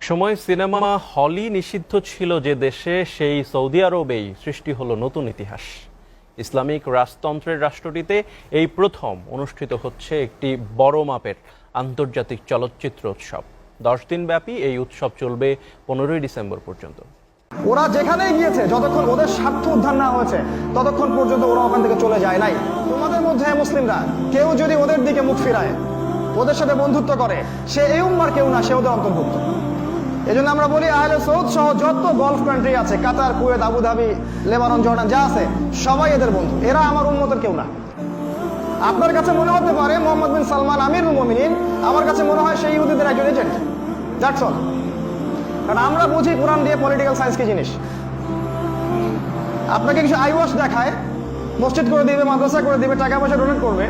একসময় সিনেমা হলই নিষিদ্ধ ছিল যে দেশে, সেই সৌদি আরবেই সৃষ্টি হলো নতুন ইতিহাস। ইসলামিক রাজতন্ত্রের রাষ্ট্রটিতে এই প্রথম অনুষ্ঠিত হচ্ছে একটি বড় মাপের আন্তর্জাতিক চলচ্চিত্র উৎসব। 10 দিন ব্যাপী এই উৎসব চলবে 15ই ডিসেম্বর পর্যন্ত। ওরা যেখানেই গিয়েছে, যতক্ষণ ওদের স্বার্থ উদ্ধার না হয়েছে ততক্ষণ পর্যন্ত ওরা ওখান থেকে চলে যায় নাই। তোমাদের মধ্যে মুসলিমরা কেউ যদি ওদের দিকে মুখ ফিরায়, ওদের সাথে বন্ধুত্ব করে, সে এই উম্মার কেউ না, সে ওদের অন্তর্ভুক্ত। এই জন্য আমরা বলি আহলে সৌদ সহ যত গলফ কান্ট্রি আছে, কাতার, কুয়েত, আবুধাবি, লেবানন, জর্ডান যা আছে, সবাই এদের বন্ধু। এরা আমার উম্মতের কেউ না। আপনার কাছে মনে হতে পারে মোহাম্মদ বিন সালমান আমিরুল মুমিনিন, আমার কাছে মনে হয় সেই ইহুদিদের একজন এজেন্ট। That's all. কারণ আমরা বুঝি কোরআন দিয়ে পলিটিক্যাল সায়েন্স কি জিনিস। আপনাকে কিছু আইওয়াশ দেখায়, মসজিদ করে দিবে, মাদ্রাসা করে দিবে, টাকা পয়সা ডোনেট করবে।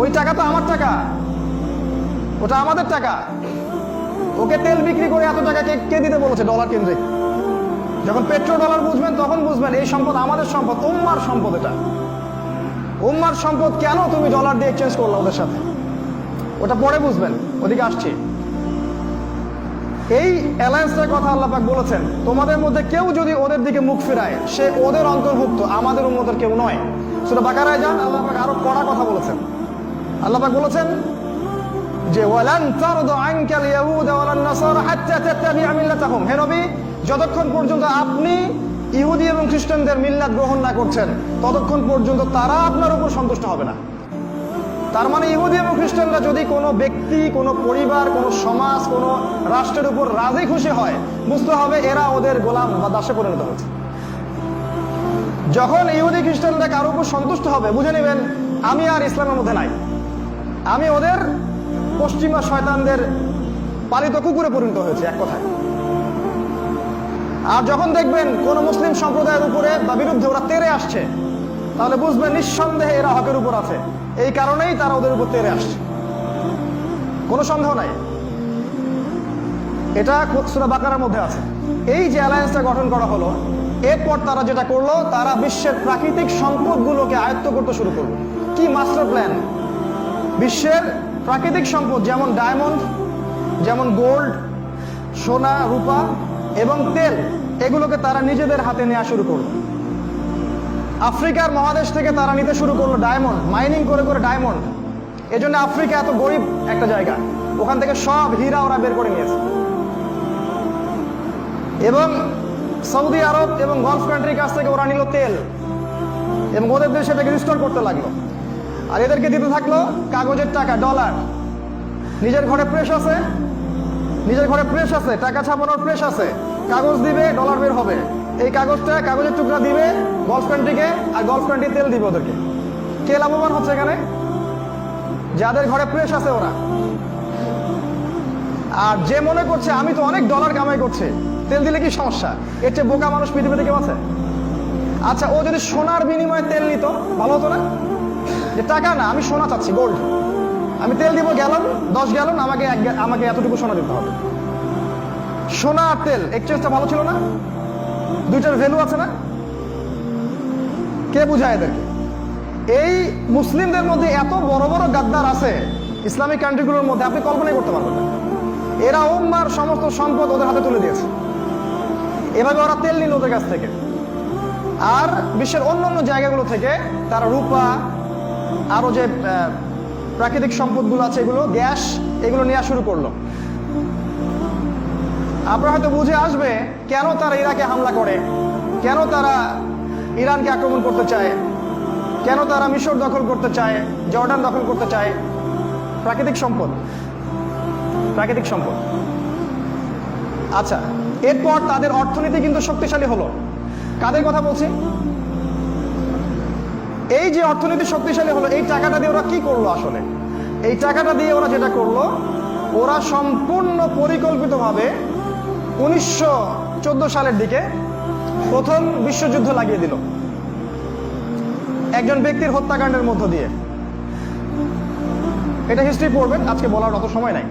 ওই টাকা তো আমার টাকা, ওটা আমাদের টাকা। ওকে তেল বিক্রি করে এত টাকা কে দিতে বলেছে? ডলার কেন্দ্রিক। যখন পেট্রো ডলার বুঝবেন তখন বুঝবেন এই সম্পদ আমাদের সম্পদ, উম্মার সম্পদ। এটা উম্মার সম্পদ। কেন তুমি ডলার দিয়ে এক্সচেঞ্জ করলো ওদের সাথে? ওটা পরে বুঝবেন, ওদিকে আসছি। এই অ্যালায়েন্সের কথা আল্লাহ পাক বলেছেন, তোমাদের মধ্যে কেউ যদি ওদের দিকে মুখ ফিরায়, সে ওদের অন্তর্ভুক্ত, আমাদের উম্মতের কেউ নয়। সূরা বাকারায় যান, আল্লাহ পাক আরো কড়া কথা বলেছেন। আল্লাহ পাক বলেছেন যে ওয়ালান তারদু আনকাল ইয়াহুদ ওয়ালান নাসারা হাত্তা তাত্তাবিআ মিল্লাতাহুম। হে নবী, যতক্ষণ পর্যন্ত আপনি ইহুদি এবং খ্রিস্টানদের মিল্লাত গ্রহণ না করছেন, ততক্ষণ পর্যন্ত তারা আপনার উপর সন্তুষ্ট হবে না। তার মানে ইহুদি এবং খ্রিস্টানরা যদি কোনো ব্যক্তি, কোনো পরিবার, কোনো সমাজ, কোনো রাষ্ট্রের উপর রাজি খুশি হয়, বুঝতে হবে এরা ওদের গোলাম বা দাসে পরিণত হচ্ছে। যখন ইহুদি খ্রিস্টানরা কারোর উপর সন্তুষ্ট হবে, বুঝে নেবেন আমি আর ইসলামের মধ্যে নাই, আমি ওদের পশ্চিমা শয়তানদের পালিত কুকুরে পরিণত হয়েছে, এক কথায়। আর যখন দেখবেন কোন মুসলিম সম্প্রদায়ের উপরে বা বিরুদ্ধে ওরা তেড়ে আসছে, তাহলে বুঝবেন নিঃসন্দেহে এরা হকের উপর আছে। এই কারণেই তারা ওদের উপর তেড়ে আসছে, কোনো সন্দেহ নাই। এটা সূরা বাকারার মধ্যে আছে। এই যে অ্যালায়েন্সটা গঠন করা হলো, এরপর তারা যেটা করলো, তারা বিশ্বের প্রাকৃতিক সম্পদগুলোকে আয়ত্ত করতে শুরু করলো। কি মাস্টার প্ল্যান! বিশ্বের প্রাকৃতিক সম্পদ যেমন ডায়মন্ড, যেমন গোল্ড, সোনা, রূপা এবং তেল, এগুলোকে তারা নিজেদের হাতে নেওয়া শুরু করলো। আফ্রিকার মহাদেশ থেকে তারা নিতে শুরু করলো ডায়মন্ড, মাইনিং করে করে ডায়মন্ড। এই জন্য আফ্রিকা এত গরিব একটা জায়গা, ওখান থেকে সব হীরা ওরা বের করে নিয়েছে। এবং সৌদি আরব এবং গলফ কান্ট্রির কাছ থেকে ওরা নিল তেল এবং ওদের দেশে সেটাকে রিস্টোর করতে লাগলো। আর এদেরকে দিতে থাকলো কাগজের টাকা, ডলার। নিজের ঘরে প্রেস আছে, টাকা ছাপানোর প্রেস আছে, কাগজ দিবে, ডলার বের হবে। এই কাগজের টুকরা দিবে গলফ কান্ট্রিকে, আর গলফ কান্ট্রি তেল দিবে ওদেরকে। কে লাভবান হচ্ছে এখানে? যাদের ঘরে প্রেস আছে ওরা। আর যে মনে করছে আমি তো অনেক ডলার কামাই করছে, তেল দিলে কি সমস্যা? এর চেয়ে বোকা মানুষ পৃথিবীতে কেউ আছে? আচ্ছা, ও যদি সোনার বিনিময়ে তেল নিত, ভালো হতো না? যে টাকা না, আমি সোনা চাচ্ছি, গোল্ড, আমি তেল দিব গ্যালন, 10 গ্যালন, আমাকে এতটুকু সোনা দিতে হবে। সোনা আর তেল এক্সচেঞ্জটা ভালো ছিল না? দুইটার ভ্যালু আছে না? কে বুঝায় এদেরকে? এই মুসলিমদের মধ্যে এত বড় বড় গাদ্দার আছে ইসলামিক কান্ট্রিগুলোর মধ্যে, আপনি কল্পনাই করতে পারবেন না। এরা উম্মার সমস্ত সম্পদ ওদের হাতে তুলে দিয়েছে। এভাবে ওরা তেল নিল ওদের কাছ থেকে, আর বিশ্বের অন্যান্য জায়গাগুলো থেকে তারা রূপা, আরো যে প্রাকৃতিক সম্পদগুলো আছে, এগুলো গ্যাস, এগুলো নেওয়া শুরু করলো। আপনারা হয়তো বুঝে আসবে কেন তারা ইরাকে হামলা করে, কেন তারা ইরানকে আক্রমণ করতে চায়, কেন তারা মিশর দখল করতে চায়, জর্ডান দখল করতে চায়। প্রাকৃতিক সম্পদ। আচ্ছা, এরপর তাদের অর্থনীতি কিন্তু শক্তিশালী হলো। কাদের কথা বলছি? এই যে অর্থনীতি শক্তিশালী হলো, এই টাকাটা দিয়ে ওরা কি করলো? আসলে এই টাকাটা দিয়ে ওরা যেটা করলো, ওরা সম্পূর্ণ পরিকল্পিতভাবে 1914 সালের দিকে প্রথম বিশ্বযুদ্ধ লাগিয়ে দিল একজন ব্যক্তির হত্যাকাণ্ডের মধ্য দিয়ে। এটা হিস্ট্রি পড়বেন, আজকে বলার অত সময় নাই।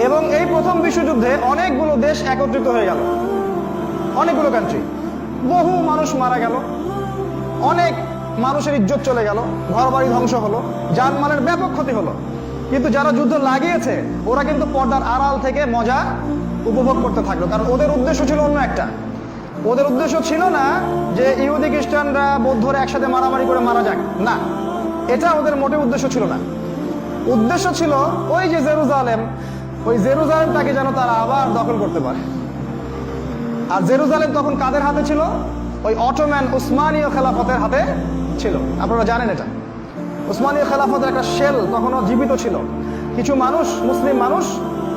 এবং এই প্রথম বিশ্বযুদ্ধে অনেকগুলো দেশ একত্রিত হয়ে গেল, অনেকগুলো কান্ট্রি, বহু মানুষ মারা গেল, অনেক মানুষের ইজ্জত চলে গেল, ঘরবাড়ি ধ্বংস হলো, জানমালের ব্যাপক ক্ষতি হলো। কিন্তু যারা যুদ্ধ লাগিয়েছে ওরা কিন্তু পর্দার আড়াল থেকে মজা উপভোগ করতে থাকলো, কারণ ওদের উদ্দেশ্য ছিল অন্য একটা। ওদের উদ্দেশ্য ছিল না যে ইহুদি খ্রিস্টানরা বৌদ্ধরা একসাথে মারামারি করে মারা যাক, না, এটা ওদের মোটেও উদ্দেশ্য ছিল না। উদ্দেশ্য ছিল ওই যে জেরুজালেম, ওই জেরুজালেমটাকে যেন তারা আবার দখল করতে পারে। আর জেরুজালেম তখন কাদের হাতে ছিল? ওই অটোম্যান উসমানীয় খেলাফতের হাতে ছিল। আপনারা জানেন এটা। উসমানীয় খেলাফতের একটা শেল তখনও জীবিত ছিল। কিছু মানুষ, মুসলিম মানুষ,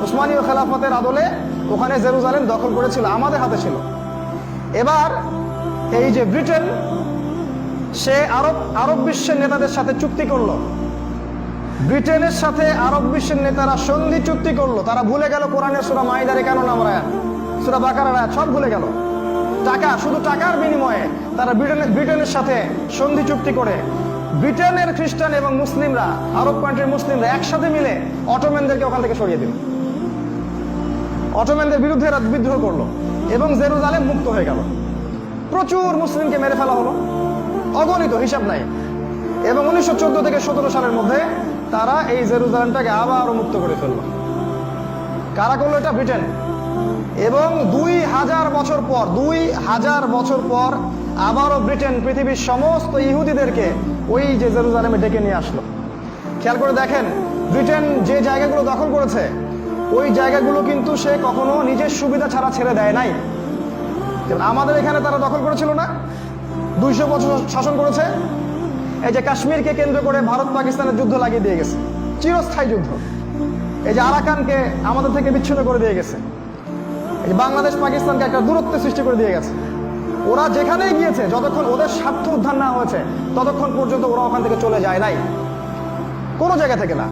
উসমানীয় খেলাফতের আদলে ওখানে জেরুজালেম দখল করেছিল, আমাদের হাতে ছিল। এবার এই যে ব্রিটেন, সে আরব বিশ্বের নেতাদের সাথে চুক্তি করলো। ব্রিটেনের সাথে আরব বিশ্বের নেতারা সন্ধি চুক্তি করলো। তারা ভুলে গেল কোরআনের সূরা মাইদারে কেন নাম আয়াত, সূরা বাকারার আয়াত, সব ভুলে গেল। টাকা, শুধু টাকার বিনিময়ে তারা ব্রিটেনের সাথে সন্ধি চুক্তি করে ব্রিটেনের খ্রিস্টান এবং মুসলিমরা, আরব কান্ট্রির মুসলিমরা একসাথে মিলে অটোম্যানদেরকে ওখান থেকে সরিয়ে দিল। অটোম্যানদের বিরুদ্ধে এরা বিদ্রোহ করলো এবং জেরুজালেম মুক্ত হয়ে গেল। প্রচুর মুসলিমকে মেরে ফেলা হলো, অগণিত, হিসাব নাই। এবং 1914 থেকে 17 সালের মধ্যে তারা এই জেরুজালেমটাকে আবারও মুক্ত করে ফেললো। কারা করলো এটা? ব্রিটেন। এবং 2000 বছর পর আবারও ব্রিটেন পৃথিবীর সমস্ত ইহুদিদেরকে ওই যে জেরুজালেমে ডেকে নিয়ে আসলো। খেয়াল করে দেখেন, ব্রিটেন যে জায়গাগুলো দখল করেছে ওই জায়গাগুলো কিন্তু সে কখনো নিজের সুবিধা ছাড়া ছেড়ে দেয় নাই। যেমন আমাদের এখানে তারা দখল করেছিল না, 200 বছর শাসন করেছে। এই যে কাশ্মীরকে কেন্দ্র করে ভারত পাকিস্তানের যুদ্ধ লাগিয়ে দিয়ে গেছে, চিরস্থায়ী যুদ্ধ। এই যে আরাকানকে আমাদের থেকে বিচ্ছিন্ন করে দিয়ে গেছে। এই যে বাংলাদেশ পাকিস্তানকে একটা দূরত্ব সৃষ্টি করে দিয়ে গেছে। ওরা যেখানেই গিয়েছে, যতক্ষণ ওদের স্বার্থ উদ্ধার না হয়েছে ততক্ষণ পর্যন্ত ওরা ওখান থেকে চলে যায় নাই, কোনো জায়গা থেকে না।